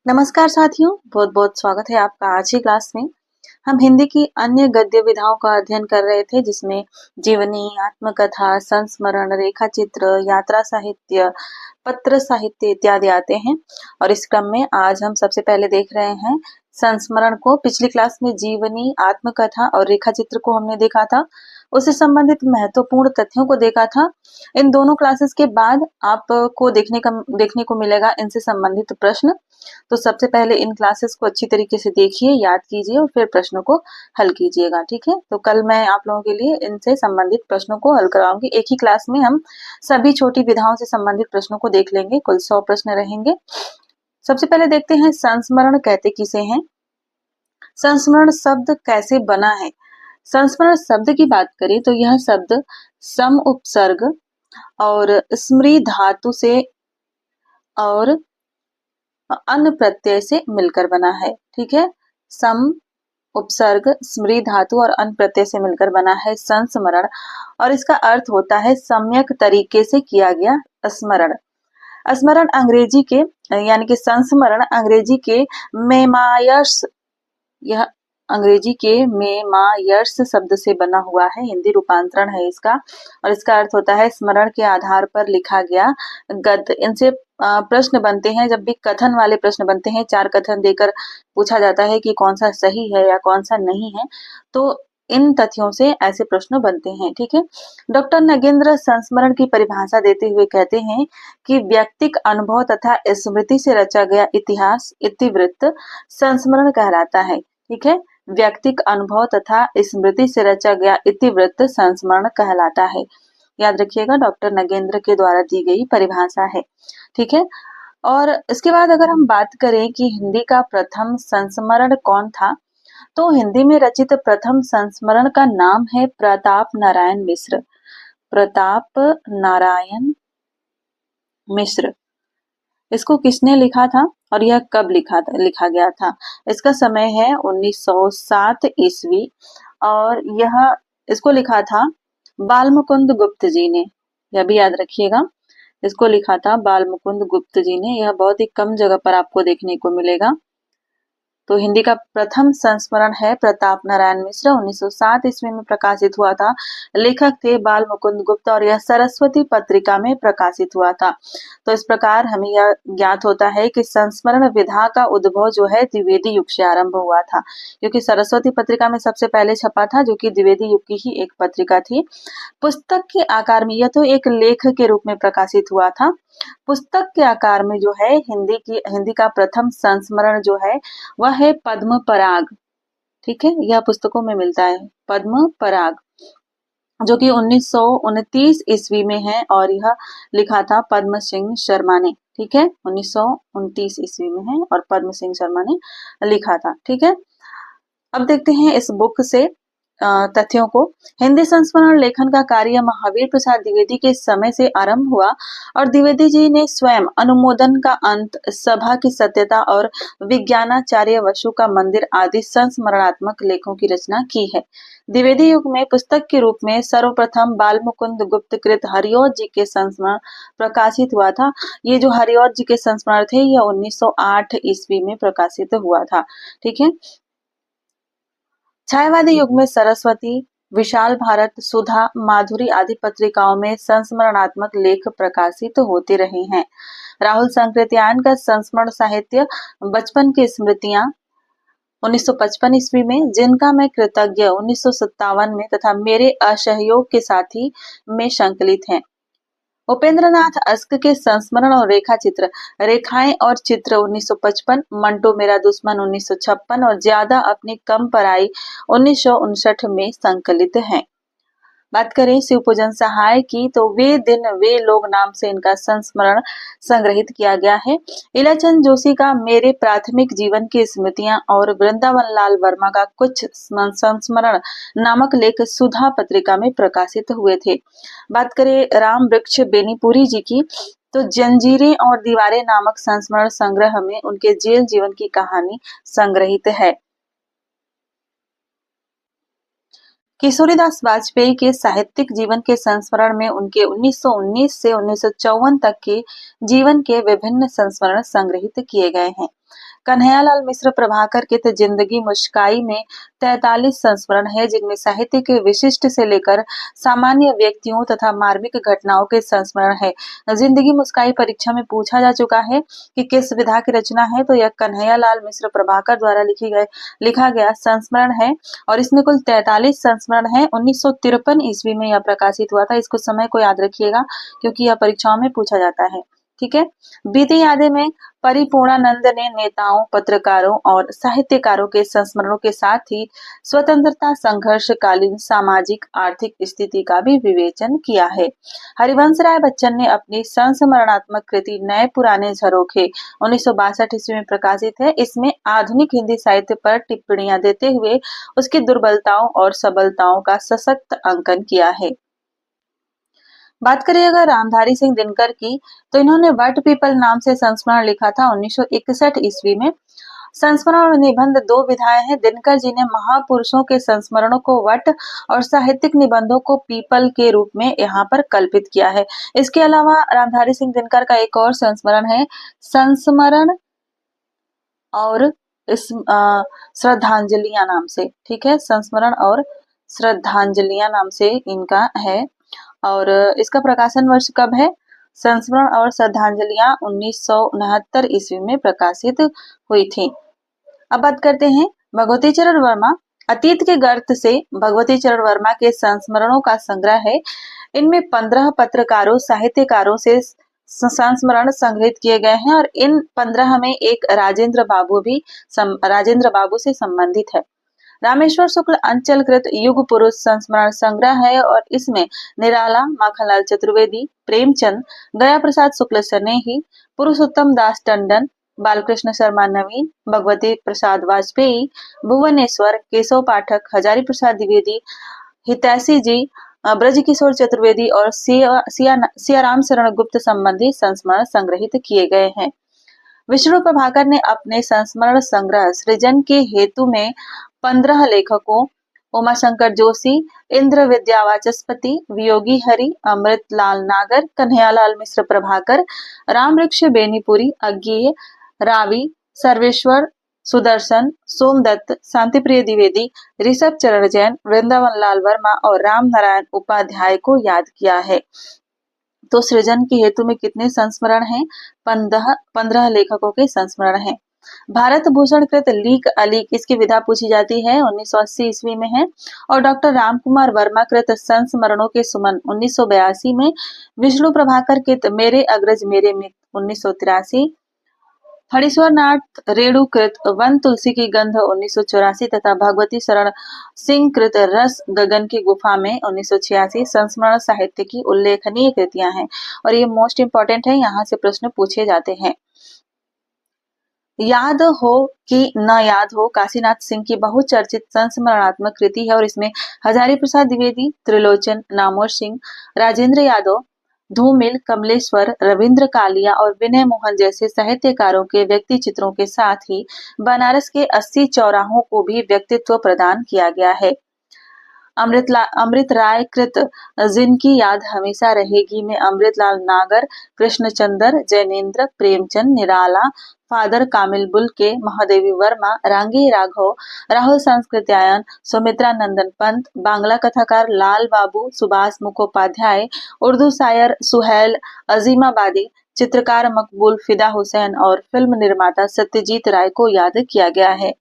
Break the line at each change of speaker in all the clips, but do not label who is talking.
नमस्कार साथियों, बहुत बहुत स्वागत है आपका आज की क्लास में। हम हिंदी की अन्य गद्य विधाओं का अध्ययन कर रहे थे, जिसमें जीवनी, आत्मकथा, संस्मरण, रेखा चित्र, यात्रा साहित्य, पत्र साहित्य इत्यादि आते हैं। और इस क्रम में आज हम सबसे पहले देख रहे हैं संस्मरण को। पिछली क्लास में जीवनी, आत्मकथा और रेखा चित्र को हमने देखा था, उससे संबंधित महत्वपूर्ण तथ्यों को देखा था। इन दोनों क्लासेस के बाद आपको देखने को मिलेगा इनसे संबंधित प्रश्न। तो सबसे पहले इन क्लासेस को अच्छी तरीके से देखिए, याद कीजिए और फिर प्रश्नों को हल कीजिएगा, ठीक है। तो कल मैं आप लोगों के लिए इनसे संबंधित प्रश्नों को हल कराऊंगी। एक ही क्लास में हम सभी छोटी विधाओं से संबंधित प्रश्नों को देख लेंगे। कुल 100 प्रश्न रहेंगे। सबसे पहले देखते हैं संस्मरण कहते किसे हैं। संस्मरण शब्द कैसे बना है। संस्मरण शब्द की बात करें तो यह शब्द सम उपसर्ग और स्मृ धातु से और अन प्रत्यय से मिलकर बना है, ठीक है। सम उपसर्ग, स्मृ धातु और अन प्रत्यय से मिलकर बना है संस्मरण, और इसका अर्थ होता है सम्यक तरीके से किया गया स्मरण। स्मरण अंग्रेजी के यानी कि संस्मरण अंग्रेजी के मेमायर्स, यह अंग्रेजी के मेमायर्स शब्द से बना हुआ है, हिंदी रूपांतरण है इसका, और इसका अर्थ होता है स्मरण के आधार पर लिखा गया गद्य। इनसे प्रश्न बनते हैं, जब भी कथन वाले प्रश्न बनते हैं, 4 कथन देकर पूछा जाता है कि कौन सा सही है या कौन सा नहीं है, तो इन तथ्यों से ऐसे प्रश्न बनते हैं, ठीक है। डॉक्टर नगेंद्र संस्मरण की परिभाषा देते हुए कहते हैं कि व्यक्तिक अनुभव तथा स्मृति से रचा गया इतिहास इतिवृत्त संस्मरण कहलाता है, ठीक है। व्यक्तिक अनुभव तथा स्मृति से रचा गया इतिवृत्त संस्मरण कहलाता है। याद रखिएगा, डॉक्टर नगेंद्र के द्वारा दी गई परिभाषा है, ठीक है। और इसके बाद अगर हम बात करें कि हिंदी का प्रथम संस्मरण कौन था, तो हिंदी में रचित प्रथम संस्मरण का नाम है प्रताप नारायण मिश्र। प्रताप नारायण मिश्र। इसको किसने लिखा था और यह कब लिखा गया था। इसका समय है 1907 ईस्वी, और यह इसको लिखा था बाल मुकुंद गुप्त जी ने। यह भी याद रखिएगा, इसको लिखा था बाल मुकुंद गुप्त जी ने। यह बहुत ही कम जगह पर आपको देखने को मिलेगा। तो हिंदी का प्रथम संस्मरण है प्रताप नारायण मिश्र, 1907 ईस्वी में प्रकाशित हुआ था। लेखक थे बाल मुकुंद गुप्त, और यह सरस्वती पत्रिका में प्रकाशित हुआ था। तो इस प्रकार हमें यह ज्ञात होता है कि संस्मरण विधा का उद्भव जो है द्विवेदी युग से आरंभ हुआ था, क्योंकि सरस्वती पत्रिका में सबसे पहले छपा था, जो कि द्विवेदी युग की ही एक पत्रिका थी। पुस्तक के आकार में, यह तो एक लेख के रूप में प्रकाशित हुआ था। पुस्तक के आकार में जो है हिंदी का प्रथम संस्मरण जो है वह है पद्म पराग, ठीक है। यह पुस्तकों में मिलता है पद्म पराग, जो कि 1929 ईस्वी में है, और यह लिखा था पद्म सिंह शर्मा ने, ठीक है। 1929 ईस्वी में है और पद्म सिंह शर्मा ने लिखा था, ठीक है। अब देखते हैं इस बुक से तथ्यों को। हिंदी संस्मरण लेखन का कार्य महावीर प्रसाद द्विवेदी के समय से आरंभ हुआ, और द्विवेदी जी ने स्वयं अनुमोदन का अंत, सभा की सत्यता और विज्ञानाचार्य वसु का मंदिर आदि संस्मरणात्मक लेखों की रचना की है। द्विवेदी युग में पुस्तक के रूप में सर्वप्रथम बाल मुकुंद गुप्त कृत हरिऔध जी के संस्मरण प्रकाशित हुआ था। ये जो हरिऔध जी के संस्मरण थे, यह 1908 ईस्वी में प्रकाशित हुआ था, ठीक है। छायावादी युग में सरस्वती, विशाल भारत, सुधा, माधुरी आदि पत्रिकाओं में संस्मरणात्मक लेख प्रकाशित होते रहे हैं। राहुल संकृत्यायन का संस्मरण साहित्य बचपन की स्मृतियां 1955 ईस्वी में, जिनका मैं कृतज्ञ 1957 में, तथा मेरे असहयोग के साथी में संकलित हैं। उपेंद्रनाथ अस्क के संस्मरण और रेखा चित्र, रेखाएं और चित्र 1955, मंटो मेरा दुश्मन 1956 और ज्यादा अपनी कम पर आई 1959 में संकलित हैं। बात करें शिवपूजन सहाय की, तो वे दिन वे लोग नाम से इनका संस्मरण संग्रहित किया गया है। इलाचंद जोशी का मेरे प्राथमिक जीवन की स्मृतियां और वृंदावन लाल वर्मा का कुछ संस्मरण नामक लेख सुधा पत्रिका में प्रकाशित हुए थे। बात करें राम वृक्ष बेनीपुरी जी की, तो जंजीरें और दीवारें नामक संस्मरण संग्रह में उनके जेल जीवन की कहानी संग्रहित है। किशोरीदास वाजपेयी के साहित्यिक जीवन के संस्मरण में उनके 1919 से 1954 तक के जीवन के विभिन्न संस्मरण संग्रहित किए गए हैं। कन्हैयालाल मिश्र प्रभाकर के तो जिंदगी मुस्काई में 43 संस्मरण है, जिनमें साहित्य के विशिष्ट से लेकर सामान्य व्यक्तियों तथा मार्मिक घटनाओं के संस्मरण है। जिंदगी मुस्काई परीक्षा में पूछा जा चुका है कि किस विधा की रचना है, तो यह कन्हैयालाल मिश्र प्रभाकर द्वारा लिखा गया संस्मरण है और इसमें कुल 43 संस्मरण है। 1953 ईस्वी में यह प्रकाशित हुआ था। इसको समय को याद रखिएगा क्योंकि यह परीक्षाओं में पूछा जाता है। ठीक है। बीती यादें में परिपूर्णानंद ने नेताओं, पत्रकारों और साहित्यकारों के संस्मरणों के साथ ही स्वतंत्रता संघर्ष कालीन सामाजिक आर्थिक स्थिति का भी विवेचन किया है। हरिवंश राय बच्चन ने अपनी संस्मरणात्मक कृति नए पुराने झरोखे 1962 ईस्वी में प्रकाशित है। इसमें आधुनिक हिंदी साहित्य पर टिप्पणियां देते हुए उसकी दुर्बलताओं और सबलताओं का सशक्त अंकन किया है। बात करें अगर रामधारी सिंह दिनकर की, तो इन्होंने वट पीपल नाम से संस्मरण लिखा था 1961 ईस्वी में। संस्मरण और निबंध दो विधाएं हैं। दिनकर जी ने महापुरुषों के संस्मरणों को वट और साहित्यिक निबंधों को पीपल के रूप में यहाँ पर कल्पित किया है। इसके अलावा रामधारी सिंह दिनकर का एक और संस्मरण है संस्मरण और श्रद्धांजलियां नाम से। ठीक है, संस्मरण और श्रद्धांजलियां नाम से इनका है और इसका प्रकाशन वर्ष कब है? संस्मरण और श्रद्धांजलियां 1969 ईस्वी में प्रकाशित हुई थी। अब बात करते हैं भगवती चरण वर्मा। अतीत के गर्त से भगवती चरण वर्मा के संस्मरणों का संग्रह है। इनमें 15 पत्रकारों, साहित्यकारों से संस्मरण संग्रहित किए गए हैं और इन 15 में एक राजेंद्र बाबू से संबंधित है। रामेश्वर शुक्ल अंचल कृत युग पुरुष संस्मरण संग्रह है और इसमें निराला, माखनलाल चतुर्वेदी, प्रेमचंद, गया प्रसाद शुक्ल सनेही, पुरुषोत्तम दास टंडन, बालकृष्ण शर्मा नवीन, भगवती प्रसाद वाजपेयी, भुवनेश्वर, केशव पाठक, हजारी प्रसाद द्विवेदी, हितैषी जी, ब्रजकिशोर चतुर्वेदी और सियाराम शरण गुप्त संबंधी संस्मरण संग्रहित किए गए हैं। विष्णु प्रभाकर ने अपने संस्मरण संग्रह सृजन के हेतु में 15 लेखकों उमाशंकर जोशी, इंद्र विद्या वाचस्पति, वियोगी हरि, अमृतलाल नागर, कन्हैयालाल मिश्र प्रभाकर, रामवृक्ष बेनीपुरी, अज्ञेय, रावी, सर्वेश्वर, सुदर्शन, सोमदत्त, शांतिप्रिय द्विवेदी, ऋषभ चरण जैन, वृंदावन लाल वर्मा और राम नारायण उपाध्याय को याद किया है। तो सृजन के हेतु में कितने संस्मरण हैं? 15 लेखकों के संस्मरण हैं। भारत भूषण कृत लीक अलीक, इसकी विधा पूछी जाती है, 1980 ईस्वी में है। और डॉक्टर रामकुमार वर्मा कृत संस्मरणों के सुमन 1982 में। विष्णु प्रभाकर कृत मेरे अग्रज मेरे मित्र 1983, फणीश्वर नाथ रेणु कृत वन तुलसी की गंध 1984 तथा भगवती शरण सिंह कृत रस गगन की गुफा में 1986 संस्मरण साहित्य की उल्लेखनीय कृतियां हैं और ये मोस्ट इंपॉर्टेंट है, यहाँ से प्रश्न पूछे जाते हैं। याद हो कि न याद हो काशीनाथ सिंह की बहुचर्चित संस्मरणात्मक कृति है और इसमें हजारी प्रसाद द्विवेदी, त्रिलोचन, नामोर सिंह, राजेंद्र यादव, धूमिल, कमलेश्वर, रविंद्र कालिया और विनय मोहन जैसे साहित्यकारों के व्यक्ति चित्रों के साथ ही बनारस के 80 चौराहों को भी व्यक्तित्व प्रदान किया गया है। अमृत राय कृत जिनकी याद हमेशा रहेगी में Amritlal Nagar, Krishnachandra, Jainendra, Premchand, Nirala, Father Camille Bulcke, Mahadevi Verma, Rangeya Raghav, Rahul Sankrityayan, Sumitra Nandan Pant, Bangla कथाकार लाल बाबू, सुभाष मुखोपाध्याय, उर्दू शायर सुहैल अजीमाबादी, चित्रकार मकबूल फिदा हुसैन और फिल्म निर्माता सत्यजीत राय को याद किया गया है।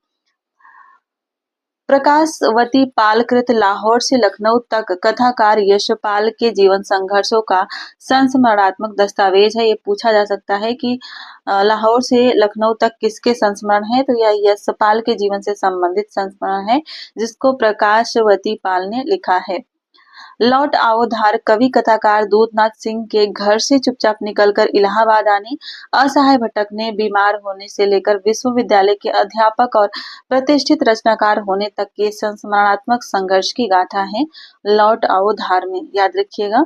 प्रकाशवती पाल कृत लाहौर से लखनऊ तक कथाकार यशपाल के जीवन संघर्षों का संस्मरणात्मक दस्तावेज है। ये पूछा जा सकता है कि लाहौर से लखनऊ तक किसके संस्मरण है, तो यह यशपाल के जीवन से संबंधित संस्मरण है जिसको प्रकाशवती पाल ने लिखा है। लौट आओ धार कवि कथाकार दूधनाथ सिंह के घर से चुपचाप निकलकर इलाहाबाद आने, असहाय भटकने, बीमार होने से लेकर विश्वविद्यालय के अध्यापक और प्रतिष्ठित रचनाकार होने तक के संस्मरणात्मक संघर्ष की गाथा है लौट आओ धार में, याद रखिएगा।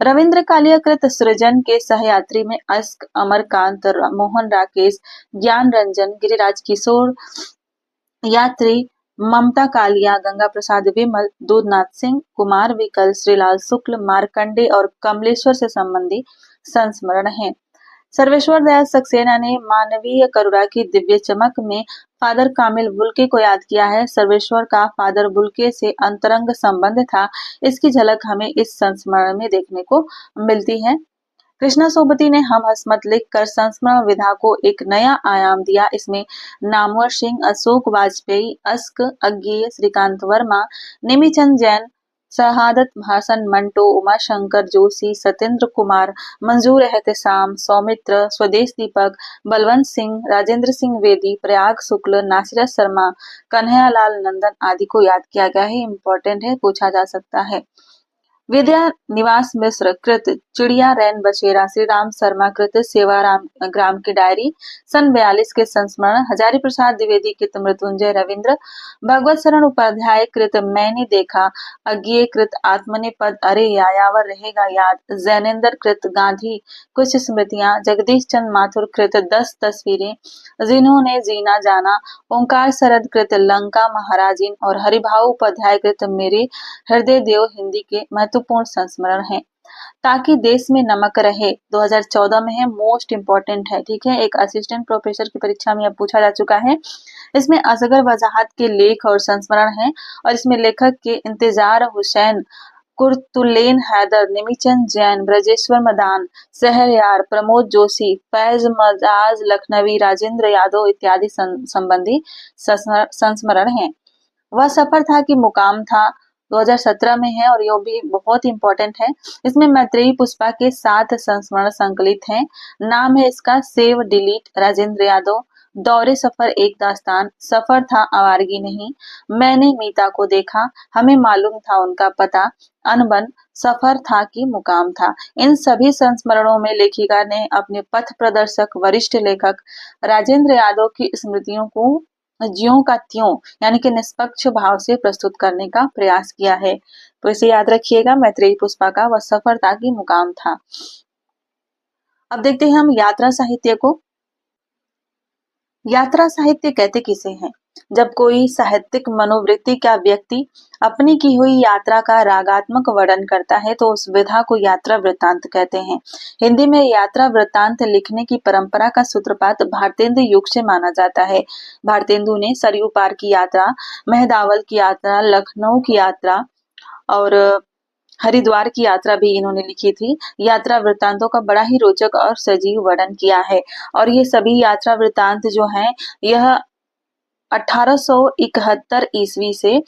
रविंद्र कालिया कृत सृजन के सहयात्री में अस्क, अमरकांत, मोहन राकेश, ज्ञान रंजन, गिरिराज किशोर, यात्री, ममता कालिया, गंगा प्रसाद विमल, दूधनाथ सिंह, कुमार विकल, श्रीलाल शुक्ल, मार्कंडे और कमलेश्वर से संबंधी संस्मरण हैं। सर्वेश्वर दयाल सक्सेना ने मानवीय करुणा की दिव्य चमक में फादर कामिल बुल्के को याद किया है। सर्वेश्वर का फादर बुल्के से अंतरंग संबंध था, इसकी झलक हमें इस संस्मरण में देखने को मिलती है। कृष्णा सोबती ने हम हसमत लिखकर संस्मरण विधा को एक नया आयाम दिया। इसमें नामवर सिंह, अशोक वाजपेयी, अस्क अज्ञेय, श्रीकांत वर्मा, नेमीचंद जैन, शहादत भाषण मंटो, उमाशंकर जोशी, सत्येंद्र कुमार, मंजूर एहतेसाम, सौमित्र, स्वदेश दीपक, बलवंत सिंह, राजेंद्र सिंह वेदी, प्रयाग शुक्ल, नासिर शर्मा, कन्हैयालाल नंदन आदि को याद किया गया है। इम्पोर्टेंट है, पूछा जा सकता है। विद्या निवास मिश्र कृत चिड़िया रैन बसेरा, श्री राम शर्मा कृत सेवाराम ग्राम की डायरी, सन 42 के संस्मरण, हजारी प्रसाद द्विवेदी कृत मृत्युंजय रविंद्र, भगवत शरण उपाध्याय कृत मैंने देखा, अज्ञेय कृत आत्मनेपद अरे यायावर रहेगा याद, जैनेन्द्र कृत गांधी कुछ स्मृतियां, जगदीश चंद माथुर कृत 10 तस्वीरें जिन्होंने जीना जाना, ओंकार शरद कृत लंका महाराजिन और हरिभाऊ उपाध्याय कृत मेरे हृदय देव हिंदी के महत्वपूर्ण संस्मरण हैं। ताकि देश में नमक रहे 2014 में है, मोस्ट इंपॉर्टेंट है। ठीक है, एक असिस्टेंट प्रोफेसर की परीक्षा में अब पूछा जा चुका है। इसमें असगर वजाहत के लेख और संस्मरण हैं और इसमें लेखक के इंतजार हुसैन, कुर्तुलेन हैदर, नेमीचंद जैन, ब्रजेश्वर मदान, सहरयार, प्रमोद जोशी, फैज मजाज लखनवी, राजेंद्र यादव इत्यादि संबंधी संस्मरण हैं। वह सफर था कि मुकाम था 2017 में है और ये भी बहुत इंपॉर्टेंट है। इसमें मैत्रेयी पुष्पा के 7 संस्मरण संकलित हैं। नाम है इसका सेव डिलीट राजेंद्र यादव, दौरे सफर एक दास्तान, सफर था आवारगी नहीं, मैंने मीता को देखा, हमें मालूम था उनका पता, अनबन, सफर था कि मुकाम था। इन सभी संस्मरणों में लेखिका ने अपने पथ प्रदर्शक वरिष्ठ लेखक राजेंद्र यादव की स्मृतियों को ज्यों का त्यों यानी कि निष्पक्ष भाव से प्रस्तुत करने का प्रयास किया है। तो इसे याद रखिएगा, मैत्रेयी पुष्पा का वह सफर था कि मुकाम था। अब देखते हैं हम यात्रा साहित्य को। यात्रा साहित्य कहते किसे हैं? जब कोई साहित्यिक मनोवृत्ति का व्यक्ति अपनी की हुई यात्रा का रागात्मक वर्णन करता है तो उस विधा को यात्रा वृत्तांत कहते हैं। हिंदी में यात्रा वृत्तांत लिखने की परंपरा का सूत्रपात भारतेंदु युग से माना जाता है। भारतेंदु ने सरयू पार की यात्रा, मेहदावल की यात्रा, लखनऊ की यात्रा और हरिद्वार की यात्रा भी इन्होंने लिखी थी। यात्रा वृत्तांतों का बड़ा ही रोचक और सजीव वर्णन किया है और ये सभी यात्रा वृत्तांत जो हैं यह 1871 ईस्वी से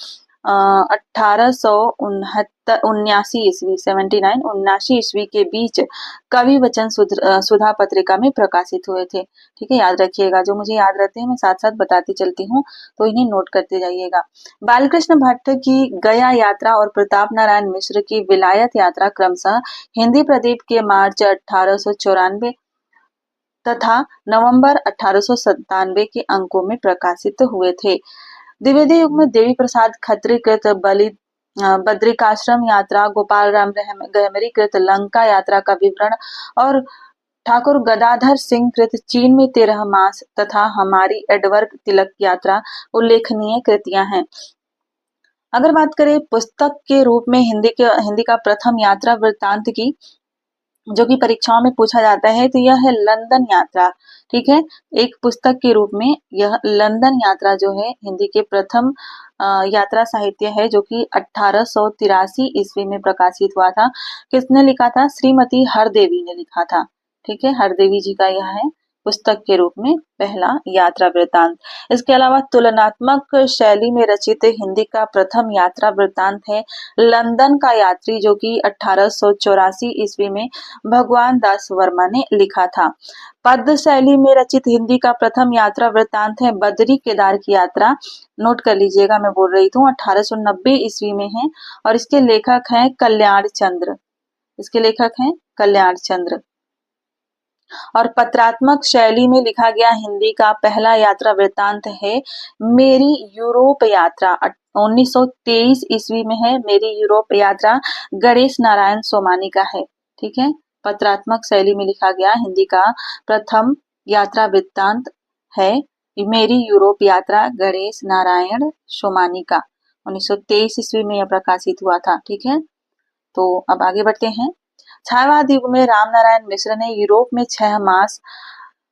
1879 ईस्वी 79 ईस्वी के बीच कवि वचन सुधा पत्रिका में प्रकाशित हुए थे। ठीक है, याद रखिएगा, जो मुझे याद रहते हैं मैं साथ साथ बताती चलती हूँ तो इन्हें नोट करते जाइएगा। बालकृष्ण भट्ट की गया यात्रा और प्रताप नारायण मिश्र की विलायत यात्रा क्रमशः हिंदी प्रदीप के मार्च 1894 तथा नवंबर 1897 के अंकों में प्रकाशित हुए थे। द्विवेदी युग में देवी प्रसाद खत्री कृत बद्रिकाश्रम यात्रा, गोपाल राम गहमरी कृत लंका यात्रा का विवरण और ठाकुर गदाधर सिंह कृत चीन में 13 मास तथा हमारी एडवर्ड तिलक यात्रा उल्लेखनीय कृतियां हैं। अगर बात करें पुस्तक के रूप में हिंदी का प्रथम यात्रा वृत्तांत की जो कि परीक्षाओं में पूछा जाता है तो यह है लंदन यात्रा। ठीक है, एक पुस्तक के रूप में यह लंदन यात्रा जो है हिंदी के प्रथम यात्रा साहित्य है जो कि 1883 ईस्वी में प्रकाशित हुआ था। किसने लिखा था? श्रीमती हरदेवी ने लिखा था। ठीक है, हरदेवी जी का यह है पुस्तक के रूप में पहला यात्रा वृत्तांत। इसके अलावा तुलनात्मक शैली में रचित हिंदी का प्रथम यात्रा वृत्तांत है लंदन का यात्री जो कि 1884 ईस्वी में भगवान दास वर्मा ने लिखा था। पद्य शैली में रचित हिंदी का प्रथम यात्रा वृत्तांत है बद्री केदार की यात्रा। नोट कर लीजिएगा, मैं बोल रही थी 1890 ईस्वी में है और इसके लेखक हैं कल्याण चंद्र। इसके लेखक हैं कल्याण चंद्र। और पत्रात्मक शैली में लिखा गया हिंदी का पहला यात्रा वृत्तांत है मेरी यूरोप यात्रा। 1923 ईस्वी में है मेरी यूरोप यात्रा, गणेश नारायण सोमानी का है। ठीक है, पत्रात्मक शैली में लिखा गया हिंदी का प्रथम यात्रा वृत्तांत है मेरी यूरोप यात्रा, गणेश नारायण सोमानी का। 1923 ईस्वी में यह प्रकाशित हुआ था। ठीक है, तो अब आगे बढ़ते हैं। छायावाद युग में रामनारायण मिश्र ने यूरोप में 6 मास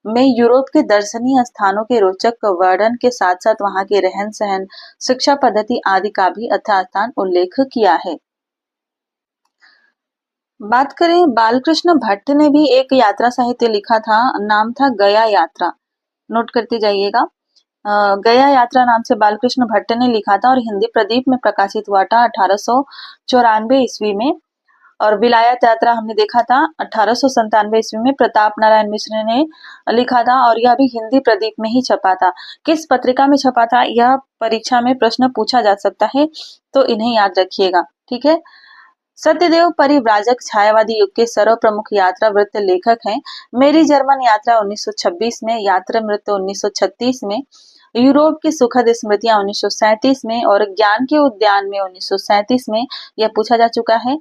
में यूरोप के दर्शनीय स्थानों के रोचक वर्णन के साथ साथ वहां के रहन सहन, शिक्षा पद्धति आदि का भी यथास्थान उल्लेख किया है। बात करें, बालकृष्ण भट्ट ने भी एक यात्रा साहित्य लिखा था, नाम था गया यात्रा। नोट करते जाइएगा। गया यात्रा नाम से बालकृष्ण भट्ट ने लिखा था और हिंदी प्रदीप में प्रकाशित हुआ था 1894 ईस्वी में। और विलायत यात्रा हमने देखा था 1897 ईस्वी में प्रताप नारायण मिश्र ने लिखा था और यह भी हिंदी प्रदीप में ही छपा था। किस पत्रिका में छपा था, यह परीक्षा में प्रश्न पूछा जा सकता है, तो इन्हें याद रखिएगा। ठीक है। सत्यदेव परिव्राजक छायावादी युग के सर्वप्रमुख यात्रा वृत्त लेखक हैं। मेरी जर्मन यात्रा 1926 में, यात्रा वृत्त 1936 में, यूरोप की सुखद स्मृतियां 1937 में और ज्ञान के उद्यान में 1937 में यह पूछा जा चुका है।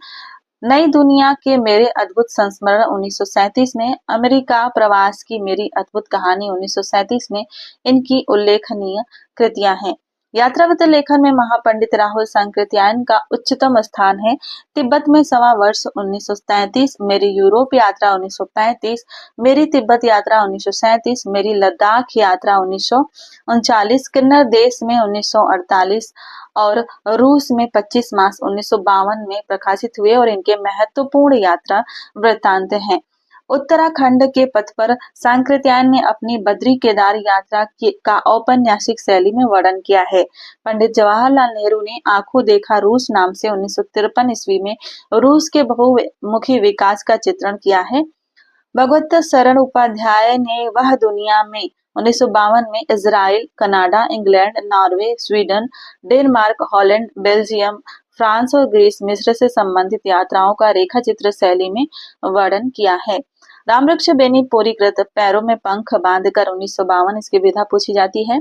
नई दुनिया के मेरे अद्भुत संस्मरण 1937 में, अमेरिका प्रवास की मेरी अद्भुत कहानी 1937 में इनकी उल्लेखनीय कृतियां हैं। यात्रावृत्त लेखन में महापंडित राहुल सांकृत्यायन का उच्चतम स्थान है। तिब्बत में सवा वर्ष 1933, मेरी यूरोप यात्रा 1935, मेरी तिब्बत यात्रा 1937, मेरी लद्दाख यात्रा 1939, किन्नर देश में 1948 और रूस में 25 मार्च 1952 में प्रकाशित हुए और इनके महत्वपूर्ण यात्रा वृत्तांत हैं। उत्तराखंड के पथ पर सांकृत्यायन ने अपनी बद्री केदार यात्रा का औपन्यासिक शैली में वर्णन किया है। पंडित जवाहरलाल नेहरू ने आंखों देखा रूस नाम से 1953 ईस्वी में रूस के बहुमुखी विकास का चित्रण किया है। भगवत शरण उपाध्याय ने वह दुनिया में 1952 में Israel, Canada, England, Norway, Sweden, Denmark, Holland, Belgium, France और ग्रीस, मिस्र से संबंधित यात्राओं का रेखा चित्र शैली में वर्णन किया है। रामवृक्ष बेनी पोरीकृत पैरों में पंख बांधकर 1952 इसकी विधा पूछी जाती है।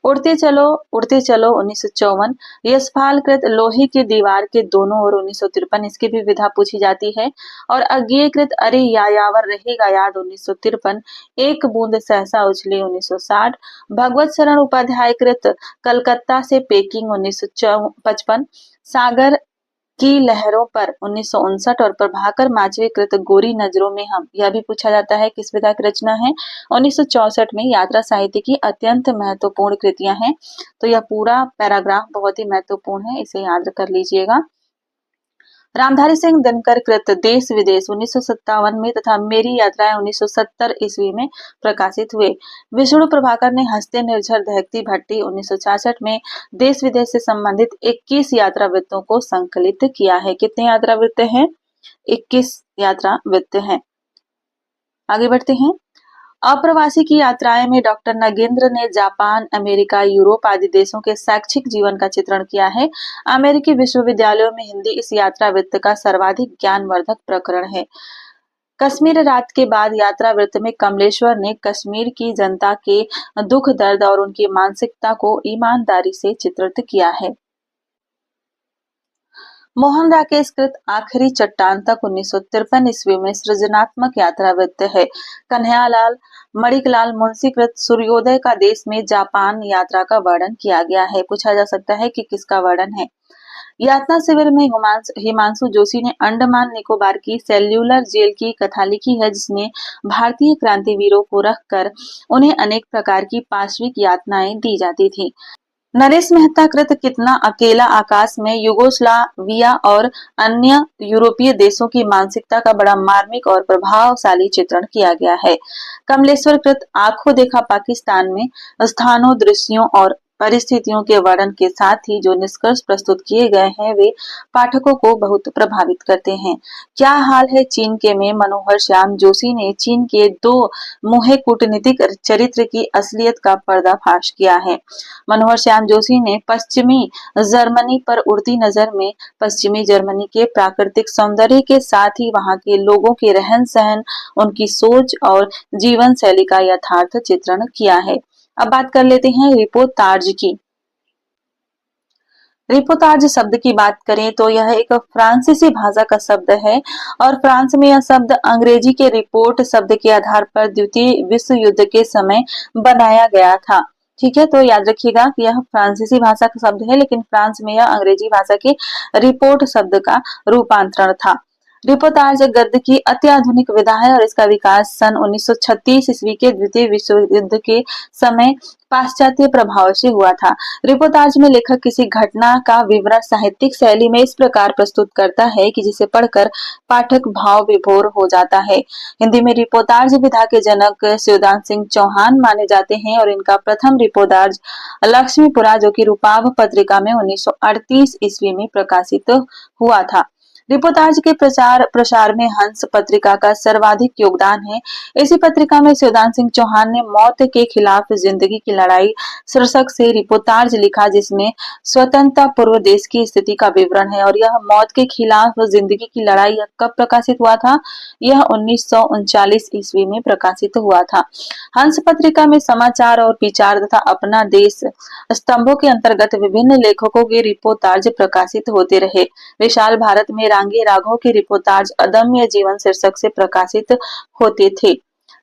उड़ते चलो 1954, यशपाल कृत लोहे की दीवार के दोनों ओर 1953 इसकी भी विधा पूछी जाती है। और अज्ञेयकृत अरे यायावर रहेगा याद 1953, एक बूंद सहसा उछली 1960, भगवत शरण उपाध्याय कृत कलकत्ता से पेकिंग 1955, सागर की लहरों पर 1959 और प्रभाकर माचवे कृत गोरी नजरों में हम, यह भी पूछा जाता है किस विधा की रचना है। 1964 में यात्रा साहित्य की अत्यंत महत्वपूर्ण कृतियां हैं। तो यह पूरा पैराग्राफ बहुत ही महत्वपूर्ण है, इसे याद कर लीजिएगा। रामधारी सिंह दिनकर कृत देश विदेश 1957 में तथा मेरी यात्राएं 1970 ईस्वी में प्रकाशित हुए। विष्णु प्रभाकर ने हंसते निर्झर दहकती भट्टी 1966 में देश विदेश से संबंधित 21 यात्रा वृत्तों को संकलित किया है। कितने यात्रा वृत्त हैं? 21 यात्रा वृत्त हैं। आगे बढ़ते हैं। अप्रवासी की यात्राएं में डॉक्टर नगेंद्र ने जापान, अमेरिका, यूरोप आदि देशों के शैक्षिक जीवन का चित्रण किया है। अमेरिकी विश्वविद्यालयों में हिंदी इस यात्रा वृत्त का सर्वाधिक ज्ञानवर्धक प्रकरण है। कश्मीर रात के बाद यात्रा वृत्त में कमलेश्वर ने कश्मीर की जनता के दुख दर्द और उनकी मानसिकता को ईमानदारी से चित्रित किया है। मोहन राकेश कृत आखिरी चट्टान तक 1953 ईस्वी में सृजनात्मक यात्रा वृत्त है। कन्हैयालाल मणिकलाल मुंशी कृत सूर्योदय का देश में जापान यात्रा का वर्णन किया गया है। पूछा जा सकता है कि किसका वर्णन है। यातना शिविर में हिमांशु जोशी ने अंडमान निकोबार की सेल्यूलर जेल की कथा लिखी है, जिसमें भारतीय क्रांतिवीरों को रखकर उन्हें अनेक प्रकार की पाशविक यातनाएं दी जाती थी। नरेश मेहता कृत कितना अकेला आकाश में युगोस्लाविया और अन्य यूरोपीय देशों की मानसिकता का बड़ा मार्मिक और प्रभावशाली चित्रण किया गया है। कमलेश्वर कृत आंखों देखा पाकिस्तान में स्थानों, दृश्यों और परिस्थितियों के वर्णन के साथ ही जो निष्कर्ष प्रस्तुत किए गए हैं वे पाठकों को बहुत प्रभावित करते हैं। क्या हाल है चीन के में मनोहर श्याम जोशी ने चीन के दो मुहे कूटनीतिक चरित्र की असलियत का पर्दाफाश किया है। मनोहर श्याम जोशी ने पश्चिमी जर्मनी पर उड़ती नजर में पश्चिमी जर्मनी के प्राकृतिक सौंदर्य के साथ ही वहां के लोगों के रहन सहन, उनकी सोच और जीवन शैली का यथार्थ चित्रण किया है। अब बात कर लेते हैं रिपोर्ताज की। रिपोर्ताज शब्द की बात करें तो यह एक फ्रांसीसी भाषा का शब्द है और फ्रांस में यह शब्द अंग्रेजी के रिपोर्ट शब्द के आधार पर द्वितीय विश्व युद्ध के समय बनाया गया था। ठीक है, तो याद रखिएगा कि यह फ्रांसीसी भाषा का शब्द है, लेकिन फ्रांस में यह अंग्रेजी भाषा के रिपोर्ट शब्द का रूपांतरण था। रिपोर्टाज गद्य की अत्याधुनिक विधा है और इसका विकास सन 1936 ईस्वी के द्वितीय विश्व युद्ध के समय पाश्चात्य प्रभाव से हुआ था। रिपोर्टाज में लेखक किसी घटना का विवरण साहित्यिक शैली में इस प्रकार प्रस्तुत करता है कि जिसे पढ़कर पाठक भाव विभोर हो जाता है। हिंदी में रिपोर्टाज विधा के जनक शिवदान सिंह चौहान माने जाते हैं और इनका प्रथम रिपोर्टाज लक्ष्मीपुरा जो कि रूपाभ पत्रिका में 1938 ईस्वी में प्रकाशित हुआ था। रिपोर्टाज के प्रचार प्रसार में हंस पत्रिका का सर्वाधिक योगदान है। इसी पत्रिका में शिवदान सिंह चौहान ने मौत के खिलाफ जिंदगी की लड़ाई शीर्षक से रिपोर्टाज लिखा, जिसमें स्वतंत्रता पूर्व देश की स्थिति का विवरण है। और यह मौत के खिलाफ जिंदगी की लड़ाई कब प्रकाशित हुआ था? यह 1939 ईस्वी में प्रकाशित हुआ था। हंस पत्रिका में समाचार और विचार तथा अपना देश स्तंभों के अंतर्गत विभिन्न लेखकों के रिपोर्टाज प्रकाशित होते रहे। विशाल भारत में रांगे राघव के रिपोर्टाज अदम्य जीवन शीर्षक से प्रकाशित होते थे।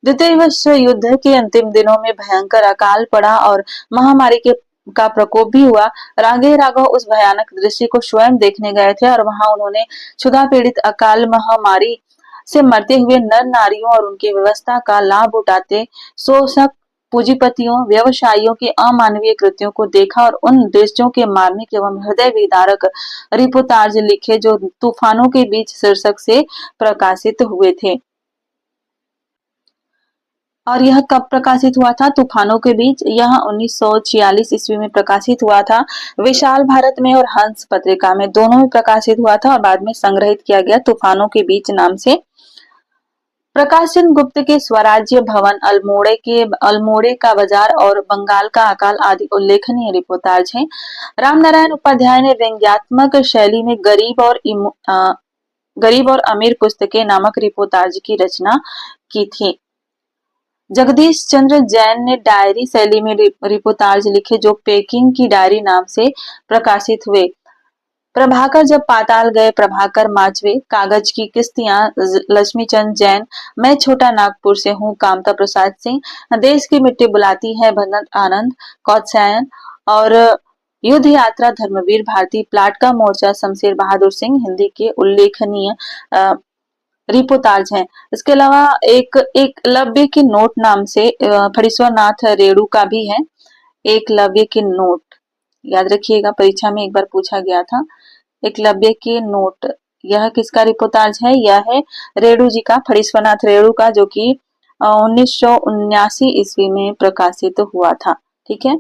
द्वितीय विश्व युद्ध के अंतिम दिनों में भयंकर अकाल पड़ा और महामारी के का प्रकोप भी हुआ। रांगे राघव उस भयानक दृश्य को स्वयं देखने गए थे और वहां उन्होंने क्षुधा पीड़ित अकाल महामारी से मरते हुए नर नारियों और उनकी व्यवस्था का लाभ उठाते शोषक पूंजीपतियों व्यवसायियों के अमानवीय कृत्यों को देखा और उन दृश्यों के मार्मिक एवं हृदय विदारक रिपोर्टाज लिखे जो तूफानों के बीच शीर्षक से प्रकाशित हुए थे। और यह कब प्रकाशित हुआ था? तूफानों के बीच। यह 1946 ईस्वी में प्रकाशित हुआ था। विशाल भारत में और हंस पत्रिका में दोनों में प्रकाशित हुआ था और बाद में संग्रहित किया गया तूफानों के बीच नाम से। प्रकाशन गुप्त के स्वराज्य भवन, अल्मोड़े का बाजार और बंगाल का अकाल आदि उल्लेखनीय रिपोर्टाज हैं। रामनारायण उपाध्याय ने व्यंग्यात्मक शैली में गरीब और अमीर पुस्तकें नामक रिपोर्टाज की रचना की थी। जगदीश चंद्र जैन ने डायरी शैली में रिपोर्टाज लिखे जो पेकिंग की डायरी नाम से प्रकाशित हुए। प्रभाकर जब पाताल गए, प्रभाकर माचवे, कागज की किस्तियां, लक्ष्मीचंद जैन, मैं छोटा नागपुर से हूँ, कामता प्रसाद सिंह, देश की मिट्टी बुलाती है, भनत आनंद, कौत्सायन और युद्ध यात्रा धर्मवीर भारती, प्लाट का मोर्चा शमशेर बहादुर सिंह हिंदी के उल्लेखनीय रिपोर्टाज हैं। इसके अलावा एक एकलव्य के नोट नाम से फणीश्वर नाथ रेणु का भी है। एकलव्य के नोट याद रखिएगा, परीक्षा में एक बार पूछा गया था। एकलव्य के नोट, यह किसका रिपोर्टाज है? यह है रेणु जी का, फणीश्वरनाथ रेणु का, जो कि 1979 ईस्वी में प्रकाशित हुआ था। ठीक है,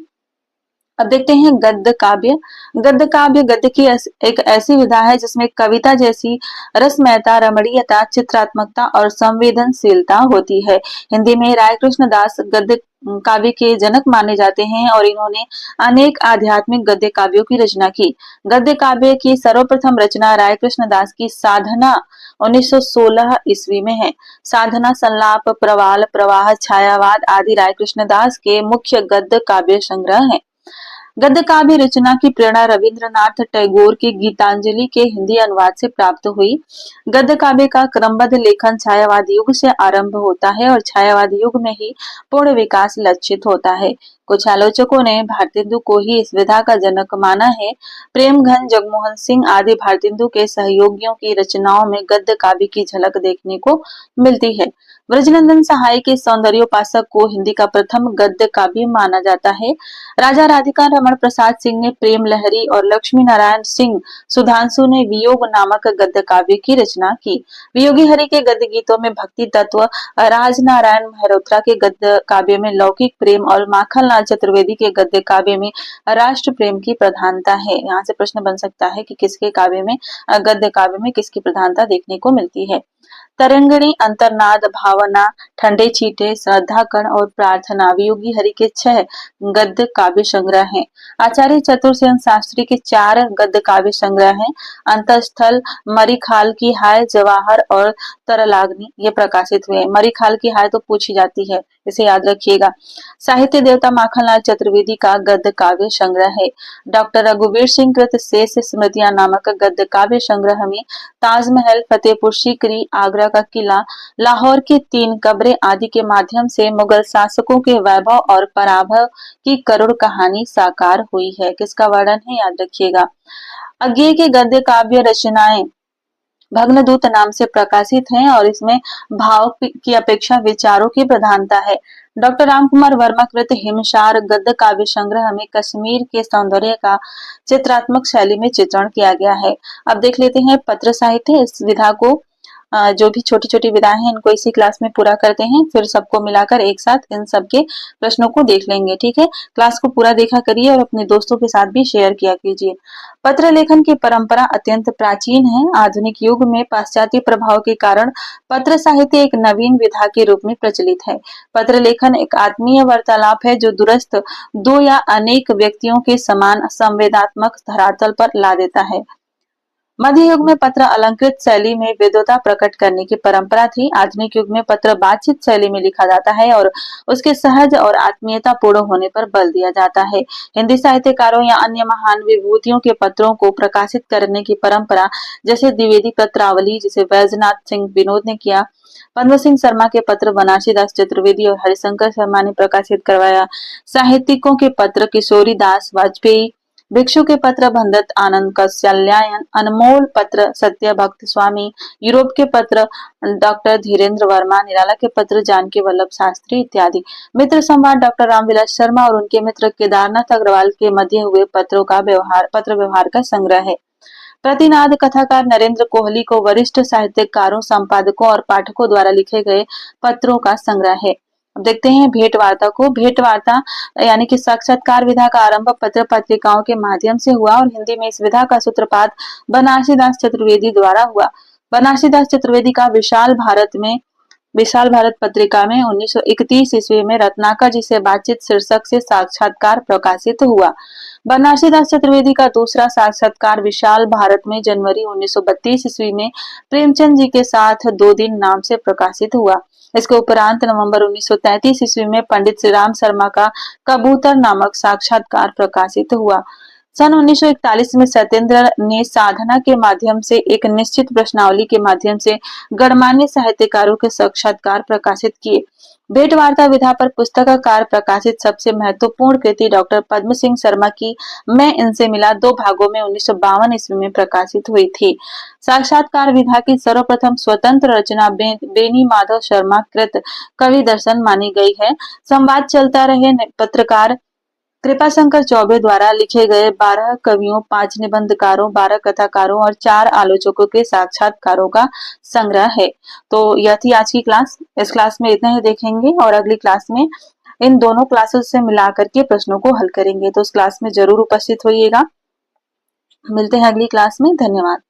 अब देखते हैं गद्य काव्य। गद्य काव्य गद्य की एक ऐसी विधा है जिसमें कविता जैसी रसमयता, रमणीयता, चित्रात्मकता और संवेदनशीलता होती है। हिंदी में राय कृष्ण दास गद्य काव्य के जनक माने जाते हैं और इन्होंने अनेक आध्यात्मिक गद्य काव्यों की रचना की। गद्य काव्य की सर्वप्रथम रचना राय कृष्ण दास की साधना 1916 ईस्वी में है। साधना, संलाप, प्रवाल, प्रवाह, छायावाद आदि राय कृष्ण दास के मुख्य गद्य काव्य संग्रह हैं। गद्य काव्य रचना की प्रेरणा रविंद्रनाथ टैगोर के गीतांजलि के हिंदी अनुवाद से प्राप्त हुई। गद्य काव्य का क्रमबद्ध लेखन छायावाद युग से आरंभ होता है और छायावाद युग में ही पूर्ण विकास लक्षित होता है। कुछ आलोचकों ने भारतेंदु को ही इस विधा का जनक माना है। प्रेमघन, जगमोहन सिंह आदि भारतेंदु के सहयोगियों की रचनाओं में गद्य काव्य की झलक देखने को मिलती है। ब्रजनंदन सहाय के सौंदर्योपासक को हिंदी का प्रथम गद्य काव्य माना जाता है। राजा राधिका रमण प्रसाद सिंह ने प्रेम लहरी और लक्ष्मी नारायण सिंह सुधांशु ने वियोग नामक गद्य काव्य की रचना की। वियोगी हरि के गद्य गीतों में भक्ति तत्व, राजनारायण मेहरोत्रा के गद्य काव्य में लौकिक प्रेम और माखनलाल चतुर्वेदी के गद्य काव्य में राष्ट्र प्रेम की प्रधानता है। यहाँ से प्रश्न बन सकता है कि किसके काव्य में, गद्य काव्य में किसकी प्रधानता देखने को मिलती है। तरंगिणी, अंतर्नाद, भावना, ठंडे छींटे, श्रद्धा कण और प्रार्थना वियोगी हरि के 6 गद्य काव्य संग्रह हैं। आचार्य चतुरसेन शास्त्री के 4 गद्य काव्य संग्रह हैं। अंतस्थल, मरीखाल की हाय, जवाहर और तरलाग्नि ये प्रकाशित हुए। मरीखाल की हाय तो पूछी जाती है, इसे याद रखिएगा। साहित्य देवता माखनलाल चतुर्वेदी का गद्य काव्य संग्रह है। डॉक्टर रघुवीर सिंह कृत शेष स्मृतियां नामक गद्य काव्य संग्रह में ताजमहल, फतेहपुर सीकरी, आगरा का किला, लाहौर की 3 कब्रें आदि के माध्यम से मुगल शासकों के वैभव और पराभव की करुण कहानी साकार हुई है। किसका वर्णन है, याद रखिएगा। अज्ञेय के गद्य काव्य रचनाएं भग्नदूत नाम से प्रकाशित है और इसमें भाव की अपेक्षा विचारों की प्रधानता है। डॉक्टर रामकुमार वर्मा कृत हिमसार गद्य काव्य संग्रह में कश्मीर के सौंदर्य का चित्रात्मक शैली में चित्रण किया गया है। अब देख लेते हैं पत्र साहित्य। इस विधा को जो भी छोटी छोटी विधाएं हैं इनको इसी क्लास में पूरा करते हैं, फिर सबको मिलाकर एक साथ इन सबके प्रश्नों को देख लेंगे। ठीक है, क्लास को पूरा देखा करिए और अपने दोस्तों के साथ भी शेयर किया कीजिए। पत्र लेखन की परंपरा अत्यंत प्राचीन है। आधुनिक युग में पाश्चात्य प्रभाव के कारण पत्र साहित्य एक नवीन विधा के रूप में प्रचलित है। पत्र लेखन एक आत्मीय वार्तालाप है जो दूरस्थ दो या अनेक व्यक्तियों के समान संवेदनात्मक धरातल पर ला देता है। मध्य युग में पत्र अलंकृत शैली में विद्वता प्रकट करने की परंपरा थी। आधुनिक युग में पत्र बातचीत शैली में लिखा जाता है और उसके सहज और आत्मीयता पूर्ण होने पर बल दिया जाता है। हिंदी साहित्यकारों या अन्य महान विभूतियों के पत्रों को प्रकाशित करने की परंपरा, जैसे द्विवेदी पत्रावली जिसे बैजनाथ सिंह विनोद ने किया, पद्म सिंह शर्मा के पत्र बनारसी दास चतुर्वेदी और हरिशंकर शर्मा ने प्रकाशित करवाया, साहित्यिकों के पत्र किशोरी दास वाजपेयी, भिक्षु के पत्र भंदत आनंद कौशल्यायन, अनमोल पत्र सत्य भक्त स्वामी, यूरोप के पत्र डॉक्टर धीरेन्द्र वर्मा, निराला के पत्र जानकी वल्लभ शास्त्री इत्यादि। मित्र संवाद डॉक्टर रामविलास शर्मा और उनके मित्र केदारनाथ अग्रवाल के मध्य हुए पत्रों का पत्र व्यवहार का संग्रह है। प्रतिनाद कथाकार नरेंद्र कोहली को वरिष्ठ साहित्यकारों, संपादकों और पाठकों द्वारा लिखे गए पत्रों का संग्रह है। अब देखते हैं भेंट वार्ता को। भेंट वार्ता यानी कि साक्षात्कार विधा का आरंभ पत्र पत्रिकाओं के माध्यम से हुआ और हिंदी में इस विधा का सूत्रपात बनारसी दास चतुर्वेदी द्वारा हुआ। बनारसी दास चतुर्वेदी का विशाल भारत पत्रिका में 1931 ईस्वी में रत्नाकर जी से बातचीत शीर्षक से साक्षात्कार प्रकाशित हुआ। बनारसी दास चतुर्वेदी का दूसरा साक्षात्कार विशाल भारत में जनवरी 1932 ईस्वी में प्रेमचंद जी के साथ 2 दिन नाम से प्रकाशित हुआ। इसके उपरांत नवंबर 1933 ईस्वी में पंडित श्री राम शर्मा का कबूतर नामक साक्षात्कार प्रकाशित हुआ। सन 1941 में सत्येंद्र ने साधना के माध्यम से एक निश्चित प्रश्नावली के माध्यम से गणमान्य साहित्यकारों के साक्षात्कार प्रकाशित किए। भेंट वार्ता विधा पर पुस्तकाकार प्रकाशित सबसे महत्वपूर्ण कृति डॉक्टर पद्म सिंह शर्मा की मैं इनसे मिला 2 भागों में 1952 ईस्वी में प्रकाशित हुई थी। साक्षात्कार विधा की सर्वप्रथम स्वतंत्र रचना बेनी माधव शर्मा कृत कवि दर्शन मानी गई है। संवाद चलता रहे पत्रकार कृपाशंकर चौबे द्वारा लिखे गए 12 कवियों, 5 निबंधकारों, 12 कथाकारों और 4 आलोचकों के साक्षात्कारों का संग्रह है। तो यह थी आज की क्लास। इस क्लास में इतना ही देखेंगे और अगली क्लास में इन दोनों क्लासेस से मिलाकर के प्रश्नों को हल करेंगे। तो उस क्लास में जरूर उपस्थित होइएगा। मिलते हैं अगली क्लास में। धन्यवाद।